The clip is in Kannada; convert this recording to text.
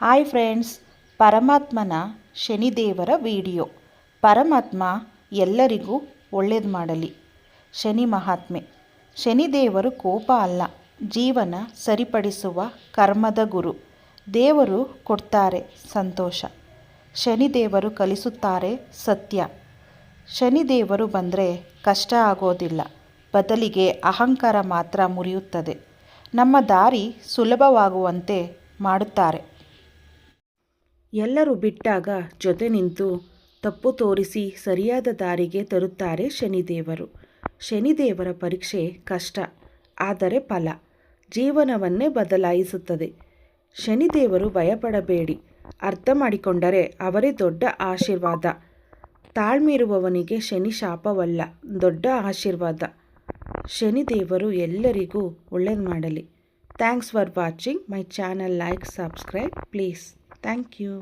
ಹಾಯ್ ಫ್ರೆಂಡ್ಸ್, ಪರಮಾತ್ಮನ ಶನಿದೇವರ ವಿಡಿಯೋ. ಪರಮಾತ್ಮ ಎಲ್ಲರಿಗೂ ಒಳ್ಳೇದು ಮಾಡಲಿ. ಶನಿ ಮಹಾತ್ಮೆ. ಶನಿದೇವರು ಕೋಪ ಅಲ್ಲ, ಜೀವನ ಸರಿಪಡಿಸುವ ಕರ್ಮದ ಗುರು. ದೇವರು ಕೊಡ್ತಾರೆ ಸಂತೋಷ, ಶನಿದೇವರು ಕಲಿಸುತ್ತಾರೆ ಸತ್ಯ. ಶನಿದೇವರು ಬಂದರೆ ಕಷ್ಟ ಆಗೋದಿಲ್ಲ, ಬದಲಿಗೆ ಅಹಂಕಾರ ಮಾತ್ರ ಮುರಿಯುತ್ತದೆ. ನಮ್ಮ ದಾರಿ ಸುಲಭವಾಗುವಂತೆ ಮಾಡುತ್ತಾರೆ. ಎಲ್ಲರೂ ಬಿಟ್ಟಾಗ ಜೊತೆ ನಿಂತು ತಪ್ಪು ತೋರಿಸಿ ಸರಿಯಾದ ದಾರಿಗೆ ತರುತ್ತಾರೆ ಶನಿದೇವರು. ಶನಿದೇವರ ಪರೀಕ್ಷೆ ಕಷ್ಟ, ಆದರೆ ಫಲ ಜೀವನವನ್ನೇ ಬದಲಾಯಿಸುತ್ತದೆ. ಶನಿದೇವರು ಭಯಪಡಬೇಡಿ, ಅರ್ಥ ಮಾಡಿಕೊಂಡರೆ ಅವರೇ ದೊಡ್ಡ ಆಶೀರ್ವಾದ. ತಾಳ್ಮೆ ಇರುವವನಿಗೆ ಶನಿ ಶಾಪವಲ್ಲ, ದೊಡ್ಡ ಆಶೀರ್ವಾದ. ಶನಿದೇವರು ಎಲ್ಲರಿಗೂ ಒಳ್ಳೇದು ಮಾಡಲಿ. Thanks for watching my channel. Like, subscribe please. Thank you.